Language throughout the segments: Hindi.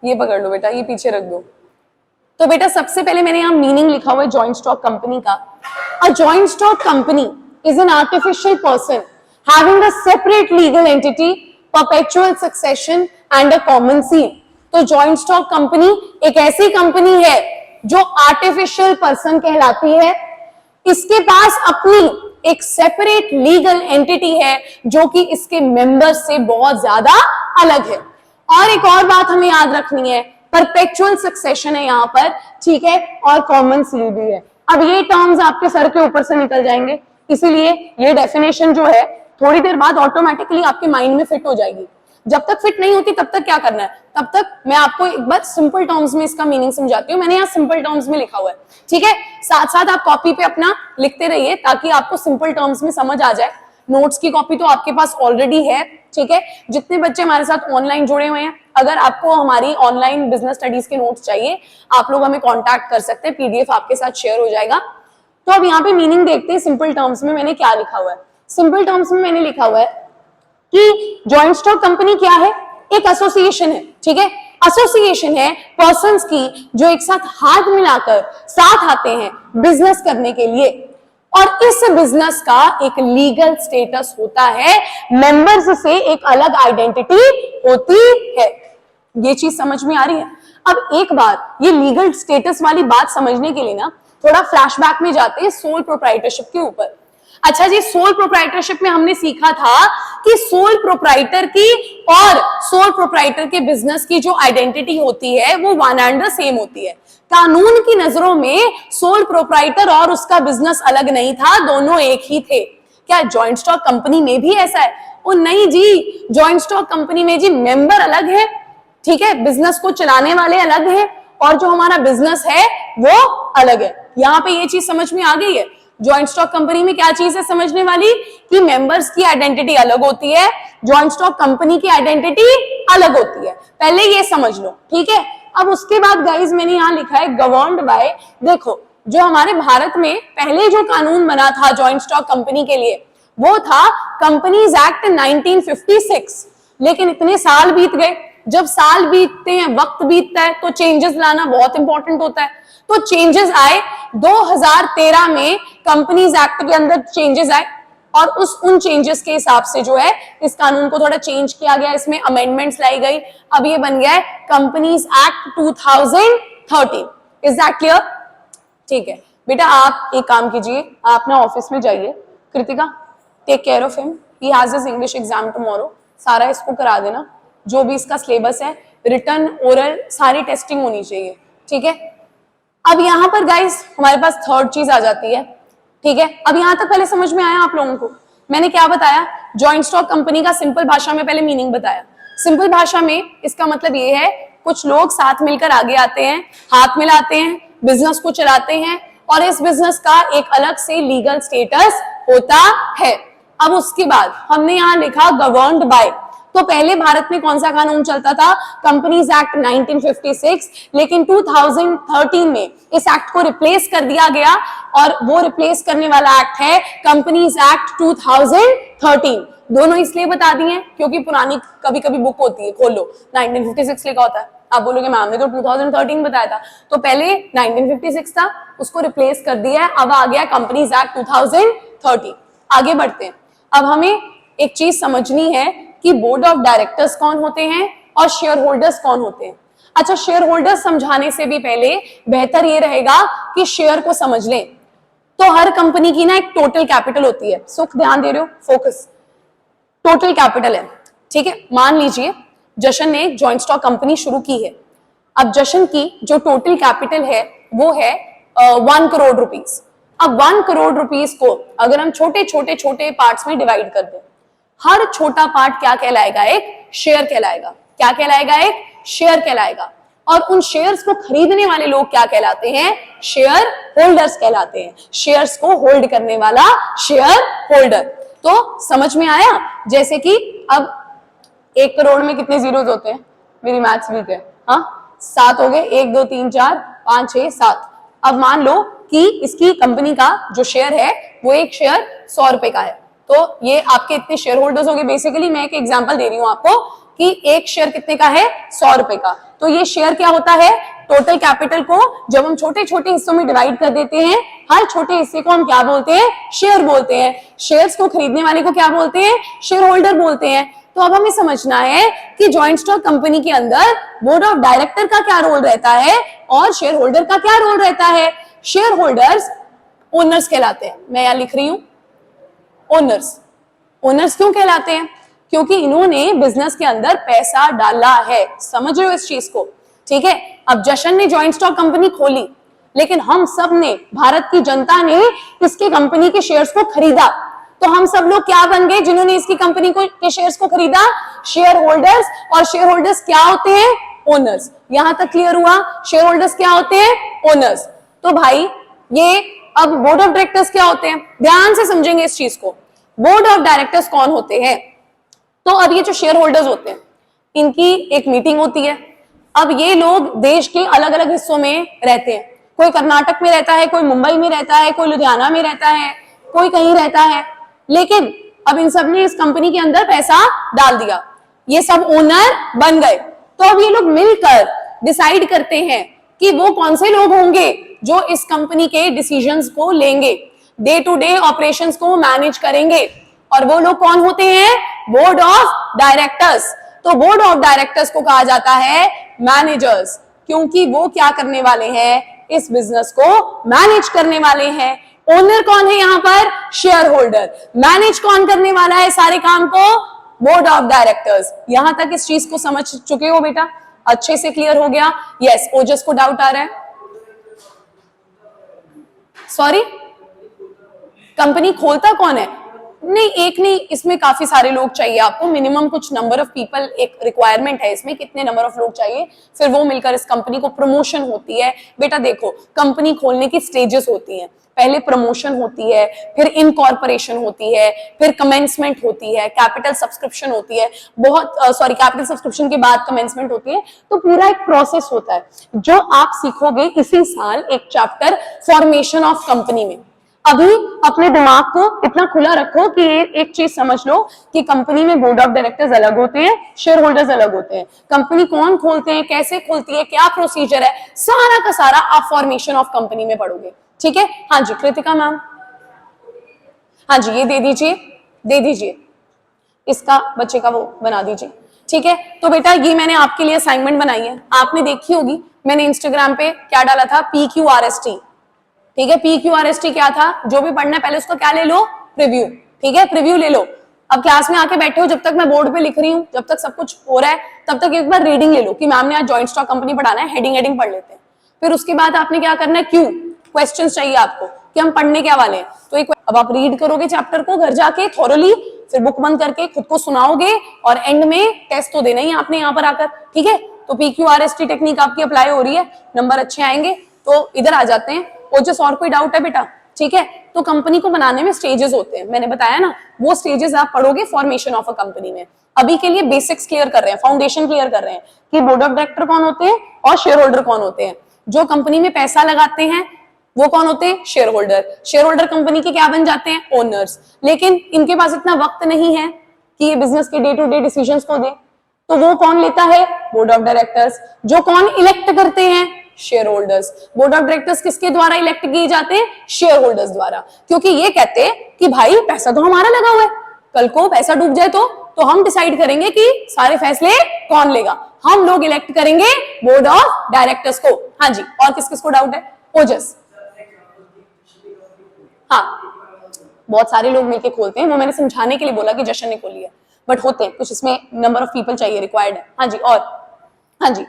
ये पकड़ लो बेटा, ये पीछे रख दो। तो बेटा सबसे पहले मैंने यहाँ मीनिंग लिखा हुआ है जॉइंट स्टॉक कंपनी का। A joint stock company is an artificial person having a separate legal entity, perpetual succession and a common seal. तो जॉइंट स्टॉक कंपनी एक ऐसी कंपनी है जो आर्टिफिशियल पर्सन कहलाती है। इसके पास अपनी एक सेपरेट लीगल एंटिटी है जो कि इसके मेंबर्स से बहुत ज्यादा अलग है। और एक और बात हमें याद रखनी है, परपेचुअल सक्सेशन है यहाँ पर, ठीक है, और कॉमन सील भी है। अब ये टर्म्स आपके सर के ऊपर से निकल जाएंगे, इसीलिए ये डेफिनेशन जो है थोड़ी देर बाद ऑटोमेटिकली आपके माइंड में फिट हो जाएगी। जब तक फिट नहीं होती तब तक क्या करना है, तब तक मैं आपको एक बार सिंपल टर्म्स में इसका मीनिंग समझाती हूँ। मैंने यहाँ सिंपल टर्म्स में लिखा हुआ है, ठीक है। साथ साथ आप कॉपी पे अपना लिखते रहिए ताकि आपको सिंपल टर्म्स में समझ आ जाए। नोट्स की कॉपी तो आपके पास ऑलरेडी है, ठीक है। जितने बच्चे हमारे साथ ऑनलाइन जुड़े हुए हैं, अगर आपको हमारी ऑनलाइन बिजनेस स्टडीज के नोट्स चाहिए, आप लोग हमें कांटेक्ट कर सकते हैं, पीडीएफ आपके साथ शेयर हो जाएगा। तो अब यहाँ पे मीनिंग देखते हैं सिंपल टर्म्स में मैंने क्या लिखा हुआ है। सिंपल टर्म्स में मैंने लिखा हुआ है कि जॉइंट स्टॉक कंपनी क्या है, एक एसोसिएशन है, ठीक है। एसोसिएशन है पर्संस की जो एक साथ हाथ मिलाकर साथ आते हैं बिजनेस करने के लिए, और इस बिजनेस का एक लीगल स्टेटस होता है, मेंबर्स से एक अलग आइडेंटिटी होती है। ये चीज समझ में आ रही है। अब एक बार ये लीगल स्टेटस वाली बात समझने के लिए ना थोड़ा फ्लैशबैक में जाते हैं सोल प्रोप्राइटरशिप के ऊपर। अच्छा जी, सोल प्रोप्राइटरशिप में हमने सीखा था कि सोल प्रोप्राइटर की और सोल प्रोप्राइटर के बिजनेस की जो आइडेंटिटी होती है वो वन एंड द सेम होती है। कानून की नजरों में सोल प्रोप्राइटर और उसका बिजनेस अलग नहीं था, दोनों एक ही थे। क्या जॉइंट स्टॉक कंपनी में भी ऐसा है? ओ नहीं जी, जॉइंट स्टॉक कंपनी में जी मेंबर अलग है, ठीक है, बिजनेस को चलाने वाले अलग है, और जो हमारा बिजनेस है वो अलग है। यहाँ पे ये चीज समझ में आ गई है। जॉइंट स्टॉक कंपनी में क्या चीज है समझने वाली, कि मेंबर्स की आइडेंटिटी अलग होती है, जॉइंट स्टॉक कंपनी की आइडेंटिटी अलग होती है। पहले ये समझ लो, ठीक है। अब उसके बाद गाइस मैंने यहाँ लिखा है गवर्न्ड बाय। देखो, जो हमारे भारत में पहले जो कानून बना था जॉइंट स्टॉक कंपनी के लिए वो था कंपनीज एक्ट 1956। लेकिन इतने साल बीत गए, जब साल बीतते हैं, वक्त बीतता है, तो चेंजेस लाना बहुत इंपॉर्टेंट होता है। तो चेंजेस आए 2013 में, कंपनीज एक्ट के अंदर चेंजेस आए, और उन चेंजेस के हिसाब से जो है इस कानून को थोड़ा चेंज किया गया, इसमें अमेंडमेंट्स लाई गई। अब ये बन गया है companies act 2013। Is that clear? ठीक है बेटा, आप एक काम कीजिए, आप ना ऑफिस में जाइए। Kritika, take care of him, he has his English exam tomorrow. सारा इसको करा देना, जो भी इसका सिलेबस है, रिटन ओरल सारी टेस्टिंग होनी चाहिए, ठीक है। अब यहाँ पर गाइस हमारे पास थर्ड चीज आ जाती है, ठीक है। अब यहां तक पहले समझ में आया आप लोगों को? मैंने क्या बताया, जॉइंट स्टॉक कंपनी का सिंपल भाषा में पहले मीनिंग बताया। सिंपल भाषा में इसका मतलब ये है, कुछ लोग साथ मिलकर आगे आते हैं, हाथ मिलाते हैं, बिजनेस को चलाते हैं, और इस बिजनेस का एक अलग से लीगल स्टेटस होता है। अब उसके बाद हमने यहाँ लिखा गवर्न्ड बाय। तो पहले भारत में कौन सा कानून चलता था? Companies act 1956। लेकिन 2013 में इस एक्ट को रिप्लेस कर दिया गया, और वो रिप्लेस करने वाला एक्ट है कंपनीज एक्ट 2013। दोनों इसलिए बता दिए क्योंकि पुरानी कभी कभी बुक होती है, खोल लो, 1956 लिखा होता है। आप बोलोगे मैम ने तो 2013 बताया था। तो पहले 1956 था, उसको रिप्लेस कर दिया है, अब आ गया कंपनीज एक्ट 2013। आगे बढ़ते हैं। अब हमें एक चीज समझनी है कि बोर्ड ऑफ डायरेक्टर्स कौन होते हैं और शेयर होल्डर्स कौन होते हैं। अच्छा, शेयर होल्डर्स समझाने से भी पहले बेहतर ये रहेगा कि शेयर को समझ लें। तो हर कंपनी की ना एक टोटल कैपिटल होती है। सुख, ध्यान दे रहे हो? फोकस। टोटल कैपिटल है, ठीक है। मान लीजिए जशन ने एक जॉइंट स्टॉक कंपनी शुरू की है। अब जशन की जो टोटल कैपिटल है वो है 1 करोड़ रुपीस। अब 1 करोड़ रुपीस को अगर हम छोटे छोटे छोटे पार्ट्स में डिवाइड कर दें, हर छोटा पार्ट क्या कहलाएगा? एक शेयर कहलाएगा। क्या कहलाएगा? एक शेयर कहलाएगा। और उन शेयर्स को खरीदने वाले लोग क्या कहलाते हैं? शेयर होल्डर्स कहलाते हैं। शेयर्स को होल्ड करने वाला शेयर होल्डर। तो समझ में आया? जैसे कि अब 1 करोड़ में कितने जीरोस होते हैं? मेरी मैथ्स वीक है, हाँ, 7 हो गए। 1 2 3 4 5 6 7। अब मान लो कि इसकी कंपनी का जो शेयर है वो एक शेयर 100 रुपए का है, तो ये आपके इतने शेयर होल्डर्स हो गए। बेसिकली मैं एक एग्जांपल दे रही हूँ आपको कि एक शेयर कितने का है, 100 रुपए का। तो ये शेयर क्या होता है, टोटल कैपिटल को जब हम छोटे छोटे हिस्सों में डिवाइड कर देते हैं, हर छोटे हिस्से को हम क्या बोलते हैं, शेयर बोलते हैं। शेयर्स को खरीदने वाले को क्या बोलते हैं, शेयर होल्डर बोलते हैं। तो अब हमें समझना है कि जॉइंट स्टॉक कंपनी के अंदर बोर्ड ऑफ डायरेक्टर का क्या रोल रहता है और शेयर होल्डर का क्या रोल रहता है। शेयर होल्डर्स ओनर्स कहलाते हैं, मैं यहां लिख रही हूं ओनर्स। ओनर्स क्यों कहलाते हैं, क्योंकि इन्होंने बिजनेस के अंदर पैसा डाला है। समझ रहे हो इस चीज को, ठीक है। अब जशन ने जॉइंट स्टॉक कंपनी खोली, लेकिन हम सब ने, भारत की जनता ने इसकी कंपनी के शेयर्स को खरीदा। तो हम सब लोग क्या बन गए जिन्होंने इसकी कंपनी को के शेयर्स को खरीदा, शेयर होल्डर्स। और शेयर होल्डर्स क्या होते हैं, ओनर्स। यहां तक क्लियर हुआ, शेयर होल्डर्स क्या होते हैं, ओनर्स। तो भाई ये अब बोर्ड ऑफ डायरेक्टर्स क्या होते हैं, ध्यान से समझेंगे इस चीज को। बोर्ड ऑफ डायरेक्टर्स कौन होते हैं, तो अब ये जो शेयर होल्डर्स होते हैं इनकी एक मीटिंग होती है। अब ये लोग देश के अलग अलग हिस्सों में रहते हैं, कोई कर्नाटक में रहता है, कोई मुंबई में रहता है, कोई लुधियाना में रहता है, कोई कहीं रहता है। लेकिन अब इन सब ने इस कंपनी के अंदर पैसा डाल दिया, ये सब ओनर बन गए। तो अब ये लोग मिलकर डिसाइड करते हैं कि वो कौन से लोग होंगे जो इस कंपनी के डिसीजंस को लेंगे, डे टू डे ऑपरेशंस को मैनेज करेंगे। और वो लोग कौन होते हैं, बोर्ड ऑफ डायरेक्टर्स। तो बोर्ड ऑफ डायरेक्टर्स को कहा जाता है मैनेजर्स, क्योंकि वो क्या करने वाले हैं, इस बिजनेस को मैनेज करने वाले हैं। ओनर कौन है यहाँ पर, शेयर होल्डर। मैनेज कौन करने वाला है सारे काम को, बोर्ड ऑफ डायरेक्टर्स। यहां तक इस चीज को समझ चुके हो बेटा, अच्छे से क्लियर हो गया। यस, ओजस को डाउट आ रहा है, सॉरी कंपनी खोलता कौन है, नहीं एक नहीं, इसमें काफी सारे लोग चाहिए आपको, मिनिमम कुछ नंबर ऑफ पीपल एक रिक्वायरमेंट है इसमें, कितने नंबर ऑफ लोग चाहिए, फिर वो मिलकर इस कंपनी को प्रमोशन होती है। बेटा देखो, कंपनी खोलने की स्टेजेस होती हैं, पहले प्रमोशन होती है, फिर इनकॉर्पोरेशन होती है, फिर कमेंसमेंट होती है, कैपिटल सब्सक्रिप्शन होती है, कैपिटल सब्सक्रिप्शन के बाद कमेंसमेंट होती है। तो पूरा एक प्रोसेस होता है जो आप सीखोगे इसी साल एक चैप्टर फॉर्मेशन ऑफ कंपनी में। अभी अपने दिमाग को इतना खुला रखो कि एक चीज समझ लो कि कंपनी में बोर्ड ऑफ डायरेक्टर्स अलग होते हैं, शेयर होल्डर्स अलग होते हैं। कंपनी कौन खोलते हैं, कैसे खोलती है, क्या प्रोसीजर है, सारा का सारा आप फॉर्मेशन ऑफ कंपनी में पढ़ोगे, ठीक है। हाँ जी कृतिका मैम, हाँ जी ये दे दीजिए इसका बच्चे का वो बना दीजिए, ठीक है। तो बेटा ये मैंने आपके लिए असाइनमेंट बनाई है, आपने देखी होगी, मैंने इंस्टाग्राम पे क्या डाला था, PQRST, ठीक है। PQRST क्या था, जो भी पढ़ना है पहले उसका क्या ले लो, प्रीव्यू, ठीक है, प्रीव्यू ले लो। अब क्लास में आके बैठे हो, जब तक मैं बोर्ड पे लिख रही हूँ, जब तक सब कुछ हो रहा है, तब तक एक बार रीडिंग ले लो कि मैम ने आज जॉइंट स्टॉक कंपनी पढ़ाना है, हेडिंग पढ़ लेते हैं। फिर उसके बाद आपने क्या करना है, क्वेश्चंस चाहिए आपको कि हम पढ़ने क्या वाले हैं। तो एक अब आप रीड करोगे चैप्टर को घर जाके थोरली, फिर बुक बंद करके खुद को सुनाओगे और एंड में टेस्ट तो देना ही आपने यहाँ पर आकर, ठीक है। तो PQRST टेक्निक आपकी अप्लाई हो रही है, नंबर अच्छे आएंगे तो इधर आ जाते हैं। ओजस और कोई डाउट है बेटा, ठीक है। तो कंपनी को बनाने में स्टेजेस होते हैं, मैंने बताया ना, वो स्टेजेस आप पढ़ोगे फॉर्मेशन ऑफ अ कंपनी में। अभी के लिए बेसिक्स क्लियर कर रहे हैं, फाउंडेशन क्लियर कर रहे हैं कि बोर्ड ऑफ डायरेक्टर कौन होते हैं और शेयर होल्डर कौन होते हैं। जो कंपनी में पैसा लगाते हैं वो कौन होते हैं, share holder. Share holder company के क्या बन जाते हैं, ओनर्स। लेकिन इनके पास इतना वक्त नहीं है कि ये बिजनेस के डे टू डे डिसीजंस को दे, तो वो कौन लेता है, बोर्ड ऑफ डायरेक्टर्स। जो कौन इलेक्ट करते हैं, share holders. Board of directors किसके द्वारा इलेक्ट किए जाते हैं, शेयर होल्डर्स द्वारा, क्योंकि ये कहते हैं कि भाई पैसा तो हमारा लगा हुआ है, कल को पैसा डूब जाए तो हम डिसाइड करेंगे कि सारे फैसले कौन लेगा, हम लोग इलेक्ट करेंगे बोर्ड ऑफ डायरेक्टर्स को। हाँ जी, और किस किस को डाउट है, ओजस। हाँ बहुत सारे लोग मिलके खोलते हैं, वो मैंने समझाने के लिए बोला कि जशन ने खोली है, बट होते हैं कुछ, इसमें नंबर ऑफ पीपल चाहिए, रिक्वायर्ड है। हाँ जी, और हाँ जी,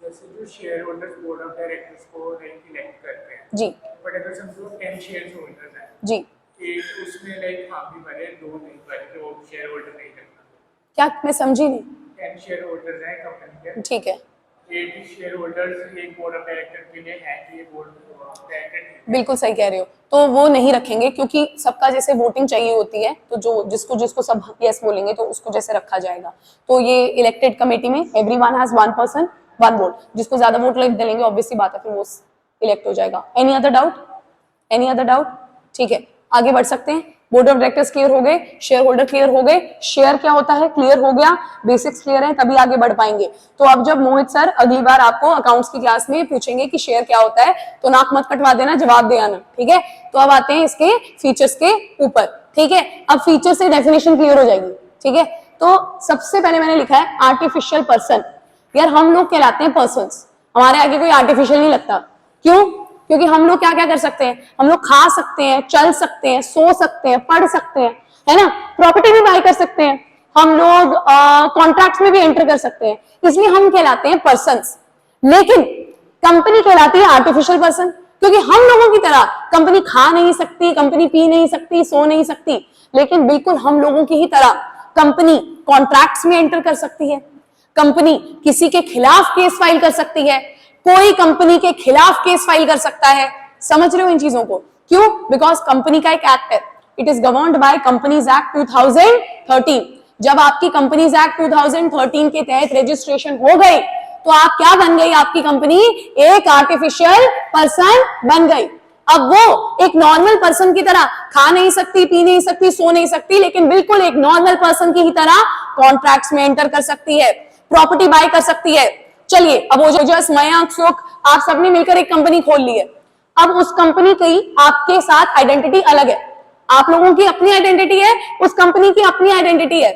जैसे जो share holders board of directors को इलेक्ट करते हैं जी, बट अगर समझो 10 शेयर होल्डर्स हैं जी, एक उसमें लाइक हाँ भी भरे, दो नहीं भरे, तो शेयर होल्डर नहीं करना। क्या, मैं समझी नहीं। 10 शेयर होल्डर्स हैं कंपनी के, ठीक है, 8 शेयर होल्डर्स एक बोर्ड ऑफ डायरेक्टर के लिए है कि ये बोर्ड ऑफ डायरेक्टर। बिल्कुल सही कह रहे हो, तो वो नहीं रखेंगे क्योंकि सबका जैसे वोटिंग चाहिए होती है, तो जो जिसको जिसको सब यस बोलेंगे तो उसको जैसे रखा जाएगा। तो ये इलेक्टेड कमेटी में everyone has one person one vote, जिसको ज्यादा वोट डालेंगे ऑब्वियसली बात है फिर वो इलेक्ट हो जाएगा। Any other doubt, any other doubt, ठीक है आगे बढ़ सकते हैं। बोर्ड ऑफ डायरेक्टर्स क्लियर हो गए, शेयर होल्डर क्लियर हो गए, शेयर क्या होता है क्लियर हो गया, बेसिक्स क्लियर है, तभी आगे बढ़ पाएंगे। तो अब जब मोहित सर अगली बार आपको अकाउंट्स की क्लास में पूछेंगे कि शेयर क्या होता है तो नाक मत कटवा देना, जवाब दे आना, ठीक है। तो अब आते हैं इसके फीचर्स के ऊपर, ठीक है। अब फीचर से डेफिनेशन क्लियर हो जाएगी, ठीक है। तो सबसे पहले मैंने लिखा है आर्टिफिशियल पर्सन। यार हम लोग कहलाते हैं पर्सन्स, हमारे आगे कोई आर्टिफिशियल नहीं लगता। क्यों? क्योंकि हम लोग क्या क्या कर सकते हैं, हम लोग खा सकते हैं, चल सकते हैं, सो सकते हैं, पढ़ सकते हैं, है ना, प्रॉपर्टी भी बाय कर सकते हैं, हम लोग कॉन्ट्रैक्ट्स में भी एंटर कर सकते हैं, इसलिए हम कहलाते हैं पर्सन्स। लेकिन कंपनी कहलाती है आर्टिफिशियल पर्सन, क्योंकि हम लोगों की तरह कंपनी खा नहीं सकती, कंपनी पी नहीं सकती, सो नहीं सकती, लेकिन बिल्कुल हम लोगों की ही तरह कंपनी कॉन्ट्रैक्ट्स में एंटर कर सकती है, कंपनी किसी के खिलाफ केस फाइल कर सकती है, कोई कंपनी के खिलाफ केस फाइल कर सकता है। समझ रहे हो इन चीजों को? क्यों? बिकॉज कंपनी का एक एक्ट है, it is governed by companies act 2013। जब आपकी कंपनीज एक्ट 2013 के तहत रजिस्ट्रेशन हो गई तो आप क्या बन गई, आपकी कंपनी एक आर्टिफिशियल पर्सन बन गई। अब वो एक नॉर्मल पर्सन की तरह खा नहीं सकती, पी नहीं सकती, सो नहीं सकती, लेकिन बिल्कुल एक नॉर्मल पर्सन की ही तरह कॉन्ट्रैक्ट्स में एंटर कर सकती है, प्रॉपर्टी बाय कर सकती है। चलिए अब ओजस, मयंक, सुख, आप सबने मिलकर एक कंपनी खोल ली है। अब उस कंपनी की आपके साथ आइडेंटिटी अलग है, आप लोगों की अपनी आइडेंटिटी है, उस कंपनी की अपनी आइडेंटिटी है।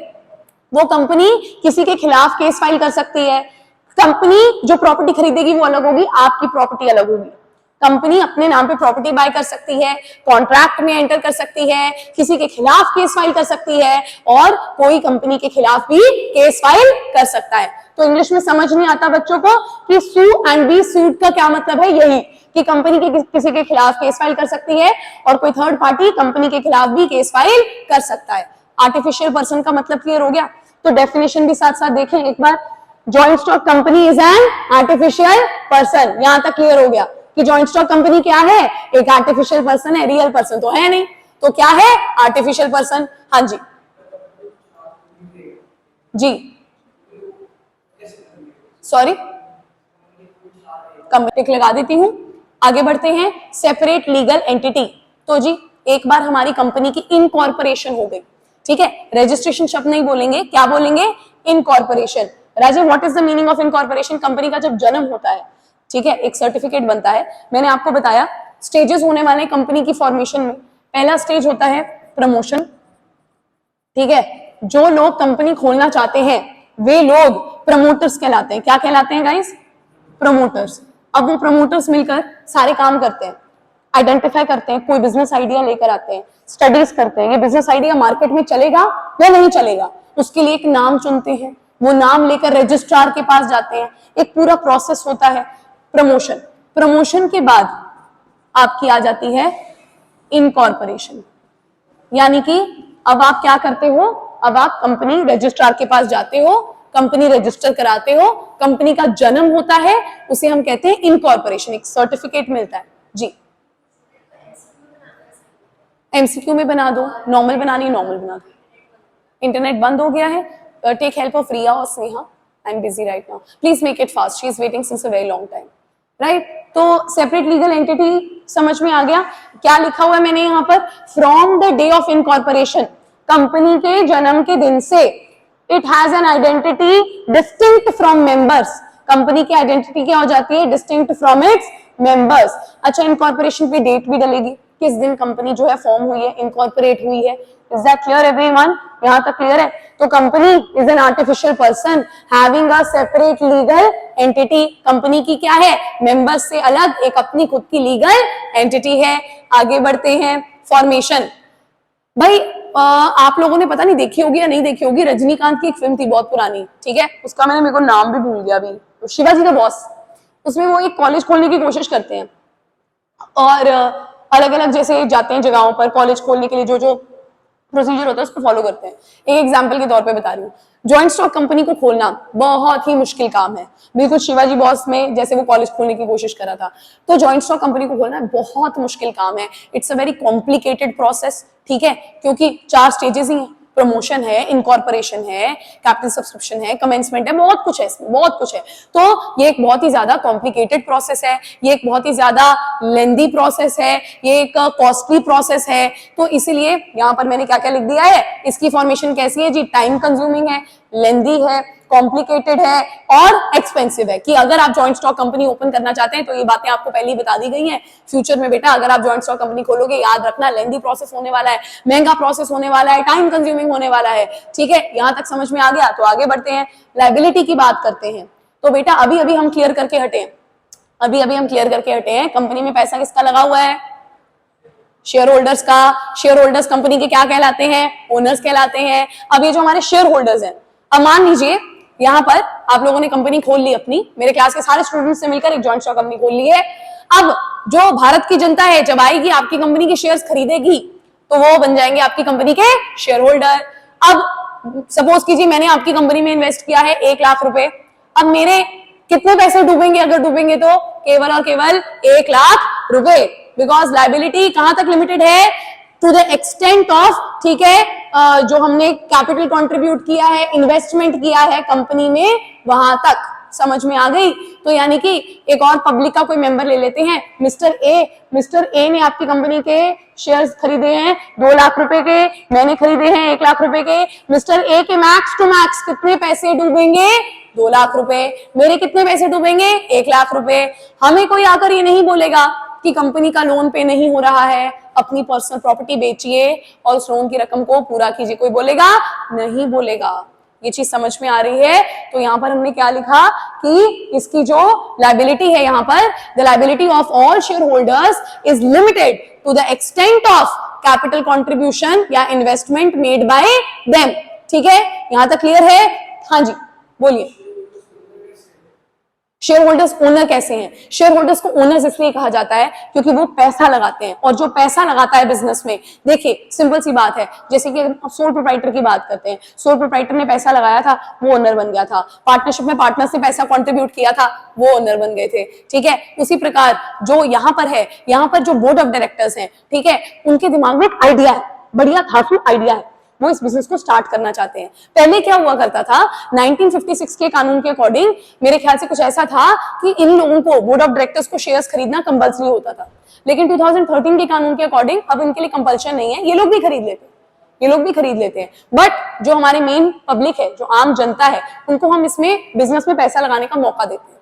वो कंपनी किसी के खिलाफ केस फाइल कर सकती है, कंपनी जो प्रॉपर्टी खरीदेगी वो अलग होगी, आपकी प्रॉपर्टी अलग होगी। कंपनी अपने नाम पे प्रॉपर्टी बाय कर सकती है, कॉन्ट्रैक्ट में एंटर कर सकती है, किसी के खिलाफ केस फाइल कर सकती है, और कोई कंपनी के खिलाफ भी केस फाइल कर सकता है। तो इंग्लिश में समझ नहीं आता बच्चों को कि सू एंड बी सूट का क्या मतलब है, यही कि कंपनी के किसी के खिलाफ केस फाइल कर सकती है और कोई थर्ड पार्टी कंपनी के खिलाफ भी केस फाइल कर सकता है। आर्टिफिशियल पर्सन का मतलब क्लियर हो गया। तो डेफिनेशन भी साथ साथ देखें एक बार। Joint stock company is an artificial person, यहां तक क्लियर हो गया कि जॉइंट स्टॉक कंपनी क्या है, एक आर्टिफिशियल पर्सन है, रियल पर्सन तो है नहीं, तो क्या है, आर्टिफिशियल पर्सन। हाँ जी जी, सॉरी कंपनी लगा देती हूं। आगे बढ़ते हैं, सेपरेट लीगल एंटिटी। तो जी एक बार हमारी कंपनी की इनकॉर्पोरेशन हो गई, ठीक है, रजिस्ट्रेशन शब्द नहीं बोलेंगे, क्या बोलेंगे, incorporation. Raje what is the meaning of incorporation? Company का जब जन्म होता है, ठीक है, एक सर्टिफिकेट बनता है। मैंने आपको बताया स्टेजेस होने वाले कंपनी की फॉर्मेशन में। पहला स्टेज होता है प्रमोशन, ठीक है, जो लोग कंपनी खोलना चाहते हैं वे लोग प्रमोटर्स कहलाते हैं। क्या कहलाते हैं गाइस? प्रमोटर्स। अब वो प्रमोटर्स मिलकर सारे काम करते हैं, आइडेंटिफाई करते हैं, कोई बिजनेस आइडिया लेकर आते हैं, स्टडीज करते हैं, ये बिजनेस आइडिया मार्केट में चलेगा या नहीं चलेगा, उसके लिए एक नाम चुनते हैं, वो नाम लेकर रजिस्ट्रार के पास जाते हैं, एक पूरा प्रोसेस होता है प्रमोशन। प्रमोशन के बाद आपकी आ जाती है इनकॉर्पोरेशन, यानी कि अब आप क्या करते हो, अब आप कंपनी रजिस्ट्रार के पास जाते हो, कंपनी रजिस्टर कराते हो, कंपनी का जन्म होता है, उसे हम कहते हैं इनकॉर्पोरेशन, एक सर्टिफिकेट मिलता है। जी एमसीक्यू में बना दो, नॉर्मल बनानी नॉर्मल बना दो। इंटरनेट बंद हो गया है, टेक हेल्प ऑफ रिया और Sneha, I am busy right now, please make it fast, she is waiting since a very long time, right. तो सेपरेट लीगल एंटिटी समझ में आ गया। क्या लिखा हुआ है मैंने यहाँ पर, from the day of incorporation, company के जन्म के दिन से, it has an identity distinct from members, company की आइडेंटिटी क्या हो जाती है, डिस्टिंक्ट फ्रॉम इट्स मेंबर्स। अच्छा, इनकॉर्पोरेशन पे डेट भी डलेगी, किस दिन कंपनी जो है फॉर्म हुई है, इनकॉर्पोरेट हुई है। Is that clear everyone? यहां तक क्लियर है? तो company is an artificial person having a separate legal entity, company की क्या है, मेंबर्स से अलग एक अपनी खुद की लीगल एंटिटी है। आगे बढ़ते हैं, फॉर्मेशन। भाई आप लोगों ने पता नहीं देखी होगी या नहीं देखी होगी, रजनीकांत की एक फिल्म थी बहुत पुरानी, ठीक है, उसका मेरे को नाम भी भूल गया अभी, तो शिवाजी का बॉस। उसमें वो एक कॉलेज खोलने की कोशिश करते हैं और अलग अलग जैसे जाते हैं जगहों पर कॉलेज खोलने के लिए, जो जो प्रोसीजर होता है उसको फॉलो करते हैं। एक एग्जांपल के तौर पे बता रही हूँ, जॉइंट स्टॉक कंपनी को खोलना बहुत ही मुश्किल काम है, बिल्कुल शिवाजी बॉस में जैसे वो कॉलेज खोलने की कोशिश करा था, तो जॉइंट स्टॉक कंपनी को खोलना बहुत मुश्किल काम है। It's a very complicated process, ठीक है, क्योंकि 4 स्टेजेस ही हैं, प्रमोशन है, इनकॉर्पोरेशन है, कैपिटल सब्सक्रिप्शन है, कमेंसमेंट है, बहुत कुछ है इसमें, बहुत कुछ है। तो ये एक बहुत ही ज्यादा कॉम्प्लिकेटेड प्रोसेस है, ये एक बहुत ही ज्यादा लेंदी प्रोसेस है, ये एक कॉस्टली प्रोसेस है। तो इसीलिए यहाँ पर मैंने क्या क्या लिख दिया है, इसकी फॉर्मेशन कैसी है जी, टाइम कंज्यूमिंग है, लेंदी है, कॉम्प्लिकेटेड है और एक्सपेंसिव है। कि अगर आप जॉइंट स्टॉक कंपनी ओपन करना चाहते हैं तो ये बातें आपको पहले ही बता दी गई हैं। फ्यूचर में बेटा अगर आप जॉइंट स्टॉक कंपनी खोलोगे, याद रखना लेंदी प्रोसेस होने वाला है, महंगा प्रोसेस होने वाला है, टाइम कंज्यूमिंग होने वाला है। ठीक है, यहां तक समझ में आ गया? तो आगे बढ़ते हैं, लायबिलिटी की बात करते हैं। तो बेटा अभी अभी हम क्लियर करके हटे हैं, अभी अभी हम क्लियर करके हटे हैं, कंपनी में पैसा किसका लगा हुआ है? शेयर होल्डर्स का। शेयर होल्डर्स कंपनी के क्या कहलाते हैं? ओनर्स कहलाते हैं। अब ये जो हमारे शेयर होल्डर्स हैं, अब मान लीजिए यहाँ पर आप लोगों ने कंपनी खोल ली अपनी, मेरे क्लास के सारे स्टूडेंट्स से मिलकर एक जॉइंट स्टॉक कंपनी खोल ली है। अब जो भारत की जनता है जब आएगी आपकी कंपनी के शेयर्स खरीदेगी तो वो बन जाएंगे आपकी कंपनी के शेयर होल्डर। अब सपोज कीजिए मैंने आपकी कंपनी में इन्वेस्ट किया है 1 लाख रुपए, अब मेरे कितने पैसे डूबेंगे? अगर डूबेंगे तो केवल और केवल 1 लाख रुपए, बिकॉज लायबिलिटी कहां तक लिमिटेड है? टू द एक्सटेंट ऑफ, ठीक है, जो हमने कैपिटल कंट्रीब्यूट किया है, इन्वेस्टमेंट किया है कंपनी में, वहां तक। समझ में आ गई? तो यानी कि एक और पब्लिक का कोई मेंबर ले लेते हैं, मिस्टर ए। मिस्टर ए ने आपकी कंपनी के शेयर्स खरीदे हैं 2 लाख रुपए के, मैंने खरीदे हैं 1 लाख रुपए के। मिस्टर ए के मैक्स टू मैक्स कितने पैसे डूबेंगे? 2 लाख रुपए। मेरे कितने पैसे डूबेंगे? 1 लाख रुपए। हमें कोई आकर ये नहीं बोलेगा कि कंपनी का लोन पे नहीं हो रहा है, अपनी पर्सनल प्रॉपर्टी बेचिए और उस लोन की रकम को पूरा कीजिए। कोई बोलेगा? नहीं बोलेगा। ये चीज समझ में आ रही है? तो यहाँ पर हमने क्या लिखा कि इसकी जो लायबिलिटी है, यहाँ पर the liability of all share holders is limited to the extent of capital contribution या इन्वेस्टमेंट मेड बाय देम। ठीक है, यहां तक क्लियर है? हाँ जी बोलिए। शेयर होल्डर्स ओनर कैसे हैं? शेयर होल्डर्स को ओनर्स इसलिए कहा जाता है क्योंकि वो पैसा लगाते हैं, और जो पैसा लगाता है बिजनेस में, देखिए सिंपल सी बात है, जैसे कि सोल प्रोप्राइटर की बात करते हैं, सोल प्रोप्राइटर ने पैसा लगाया था, वो ओनर बन गया था। पार्टनरशिप में पार्टनर्स ने पैसा कंट्रीब्यूट किया था, वो ओनर बन गए थे। ठीक है, उसी प्रकार जो यहाँ पर है, यहाँ पर जो बोर्ड ऑफ डायरेक्टर्स हैं, ठीक है, उनके दिमाग में एक आइडिया है, बढ़िया धांसू आइडिया है, वो इस बिजनेस को स्टार्ट करना चाहते हैं। पहले क्या हुआ करता था, 1956 के कानून के अकॉर्डिंग मेरे ख्याल से कुछ ऐसा था कि इन लोगों को, बोर्ड ऑफ डायरेक्टर्स को शेयर्स खरीदना कंपल्सरी होता था। लेकिन 2013 के कानून के अकॉर्डिंग अब इनके लिए कंपल्शन नहीं है, ये लोग भी खरीद लेते हैं, ये लोग भी खरीद लेते हैं। बट जो हमारे मेन पब्लिक है, जो आम जनता है, उनको हम इसमें बिजनेस में पैसा लगाने का मौका देते हैं।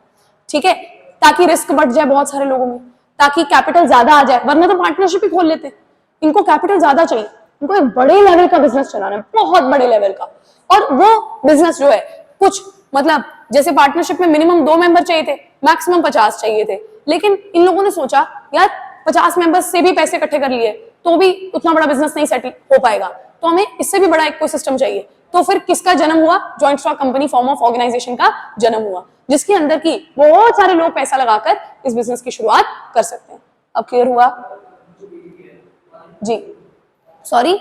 ठीक है, ताकि रिस्क बढ़ जाए बहुत सारे लोगों में, ताकि कैपिटल ज्यादा आ जाए, वरना तो पार्टनरशिप ही खोल लेते हैं। इनको कैपिटल ज्यादा चाहिए, उनको एक बड़े लेवल का बिजनेस चलाना है, बहुत बड़े लेवल का। और वो बिजनेस जो है कुछ मतलब, जैसे पार्टनरशिप में मिनिमम 2 मेंबर चाहिए थे, मैक्सिमम 50 चाहिए थे, लेकिन इन लोगों ने सोचा यार 50 मेंबर्स से भी पैसे इकट्ठे कर लिए तो भी उतना बड़ा बिजनेस नहीं सेट हो पाएगा, तो हमें इससे भी बड़ा इकोसिस्टम चाहिए। तो फिर किसका जन्म हुआ? Joint stock company form of organization का जन्म हुआ, जिसके अंदर की बहुत सारे लोग पैसा लगाकर इस बिजनेस की शुरुआत कर सकते हैं। अब क्लियर हुआ जी? सॉरी,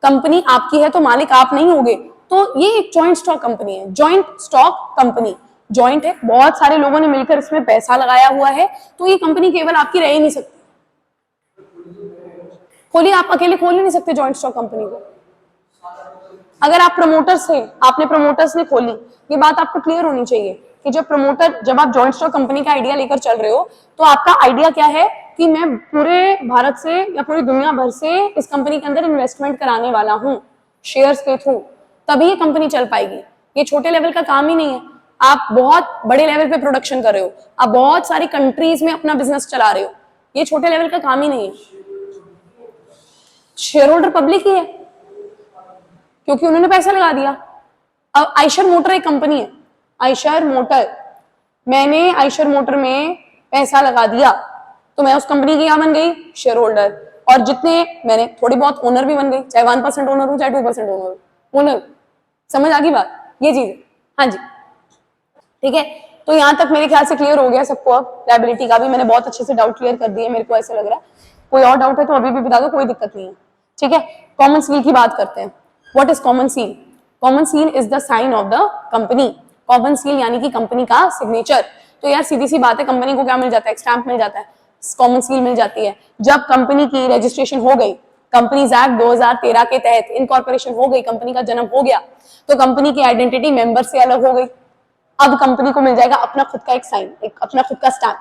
कंपनी आपकी है तो मालिक आप नहीं होगे, तो ये एक जॉइंट स्टॉक कंपनी है, जॉइंट स्टॉक कंपनी। जॉइंट है, बहुत सारे लोगों ने मिलकर इसमें पैसा लगाया हुआ है, तो ये कंपनी केवल आपकी रह ही नहीं सकती। खोलिए, आप अकेले खोल ही नहीं सकते जॉइंट स्टॉक कंपनी को। अगर आप प्रमोटर्स हैं, आपने प्रमोटर्स ने खोली, ये बात आपको क्लियर होनी चाहिए कि जब आप जॉइंट स्टॉक कंपनी का आइडिया लेकर चल रहे हो, तो आपका आइडिया क्या है कि मैं पूरे भारत से या पूरी दुनिया भर से इस कंपनी के अंदर इन्वेस्टमेंट कराने वाला हूं शेयर्स के थ्रू, तभी ये कंपनी चल पाएगी। ये छोटे लेवल का काम ही नहीं है, आप बहुत बड़े लेवल पे प्रोडक्शन कर रहे हो, आप बहुत सारी कंट्रीज में अपना बिजनेस चला रहे हो, ये छोटे लेवल का काम ही नहीं है। शेयर होल्डर पब्लिक ही है क्योंकि उन्होंने पैसा लगा दिया। अब आयशर मोटर एक कंपनी है, आयशर मोटर, मैंने आयशर मोटर में पैसा लगा दिया तो मैं उस कंपनी की क्या बन गई? Share holder. और जितने मैंने थोड़ी बहुत ओनर भी बन गई, चाहे 1% ओनर हूं चाहे 2% ओनर। समझ आ गई बात? ये चीज है। हाँ जी, ठीक है, तो यहां तक मेरे ख्याल से क्लियर हो गया सबको। अब लायबिलिटी का भी मैंने बहुत अच्छे से डाउट क्लियर कर दिए, मेरे को ऐसा लग रहा है। कोई और डाउट है तो अभी भी बता दो, कोई दिक्कत नहीं है। ठीक है, कॉमन सील की बात करते हैं। What is common seal? Common seal is the sign of the company. Common seal यानी कि कंपनी का सिग्नेचर। तो यार सीधी सी बात है, कंपनी को क्या मिल जाता है? स्टैंप मिल जाता है, कॉमन सील मिल जाती है। जब कंपनी की रजिस्ट्रेशन हो गई, कंपनीज एक्ट 2013 के तहत इनकॉर्पोरेशन हो गई, कंपनी का जन्म हो गया, तो कंपनी की आइडेंटिटी मेंबर से अलग हो गई। अब कंपनी को मिल जाएगा अपना खुद का एक साइन, एक अपना खुद का स्टैम्प,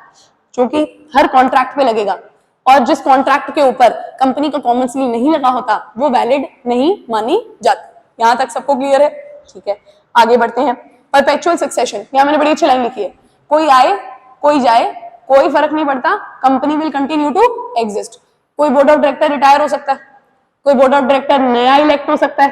जो कि हर कॉन्ट्रैक्ट पे लगेगा, और जिस कॉन्ट्रैक्ट के ऊपर कंपनी का कॉमन सील नहीं लगा होता वो वैलिड नहीं मानी जाती। यहां तक सबको क्लियर है? ठीक है, आगे बढ़ते हैं। परपेचुअल सक्सेशन, यहां मैंने बड़ी अच्छी लाइन लिखी है, कोई आए कोई जाए कोई फर्क नहीं पड़ता, company will continue to exist. कोई बोर्ड ऑफ डायरेक्टर रिटायर हो सकता है, कोई बोर्ड ऑफ डायरेक्टर नया इलेक्ट हो सकता है,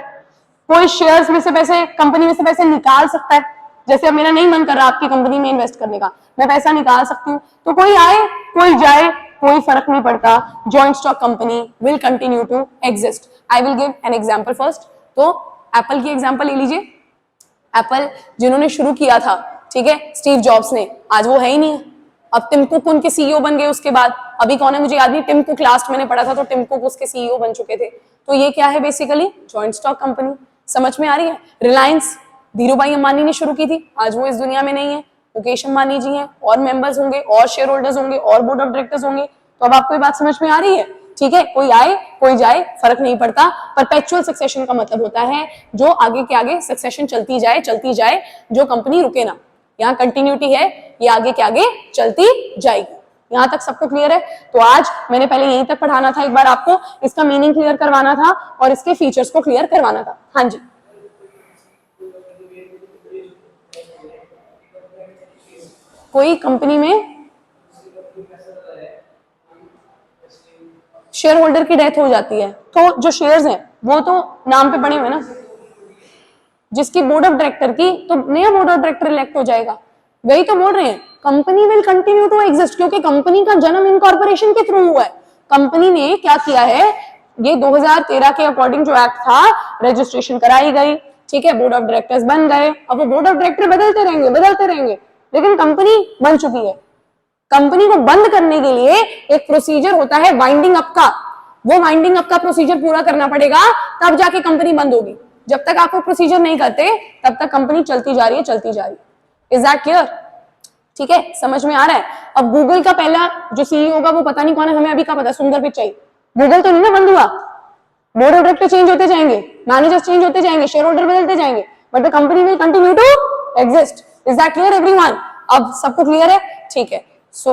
कोई शेयर्स में से पैसे, कंपनी में से पैसे निकाल सकता है। जैसे अब मेरा नहीं मन कर रहा आपकी कंपनी में इन्वेस्ट करने का, मैं पैसा निकाल सकती हूँ। तो कोई आए कोई जाए कोई फर्क नहीं पड़ता, joint stock company will continue to exist. I will give an example first. तो एप्पल की एग्जांपल ले लीजिए। एप्पल जिन्होंने शुरू किया था, ठीक है, स्टीव जॉब्स ने, आज वो है ही नहीं है। अब टिम कुक उनके सीईओ बन गए उसके बाद। अभी कौन है मुझे याद नहीं, टिम कुक लास्ट मैंने पढ़ा था तो टिम कुक उसके सीईओ बन चुके थे। तो ये क्या है बेसिकली? Joint stock company. समझ में आ रही है? रिलायंस धीरू भाई अंबानी ने शुरू की थी, आज वो इस दुनिया में नहीं है, मुकेश अंबानी जी हैं, और मेंबर्स होंगे और शेयर होल्डर्स होंगे और बोर्ड ऑफ डायरेक्टर्स होंगे। तो अब आपको ये बात समझ में आ रही है? ठीक है, कोई आए कोई जाए फर्क नहीं पड़ता। परपेचुअल सक्सेशन का मतलब होता है जो आगे के आगे सक्सेशन चलती जाए, जो कंपनी रुके ना। यहाँ कंटिन्यूटी है, ये आगे के आगे चलती जाएगी। यहाँ तक सबको क्लियर है? तो आज मैंने पहले यहीं तक पढ़ाना था, एक बार आपको इसका मीनिंग क्लियर करवाना था और इसके फीचर्स को क्लियर करवाना था। हाँ जी, कोई कंपनी में शेयर होल्डर की डेथ हो जाती है तो जो शेयर्स हैं वो तो नाम पे पड़े हुए ना, जिसकी बोर्ड ऑफ डायरेक्टर की, तो नया बोर्ड ऑफ डायरेक्टर इलेक्ट हो जाएगा। वही तो बोल रहे हैं, company will continue to exist, क्योंकि कंपनी का जन्म इनकॉर्पोरेशन के थ्रू हुआ है। कंपनी ने क्या किया है, ये 2013 के अकॉर्डिंग जो एक्ट था, रजिस्ट्रेशन कराई गई, ठीक है, बोर्ड ऑफ डायरेक्टर्स बन गए। अब वो बोर्ड ऑफ डायरेक्टर बदलते रहेंगे, लेकिन कंपनी बन चुकी है। कंपनी को बंद करने के लिए एक प्रोसीजर होता है वाइंडिंग अप का, वो वाइंडिंग अप का प्रोसीजर पूरा करना पड़ेगा, तब जाके कंपनी बंद होगी। जब तक आप वो प्रोसीजर नहीं करते तब तक कंपनी चलती जा रही है। Is that clear? ठीक है, समझ में आ रहा है? अब गूगल का पहला जो सीईओ होगा वो पता नहीं कौन है, हमें अभी का पता, सुंदर पिचाई। गूगल तो नहीं ना बंद हुआ, बोर्ड ऑफ डायरेक्टर चेंज होते जाएंगे, मैनेजर्स चेंज होते जाएंगे, शेयर होल्डर बदलते जाएंगे, but the company will continue to exist. Is that clear everyone? अब सबको क्लियर है? ठीक है, सो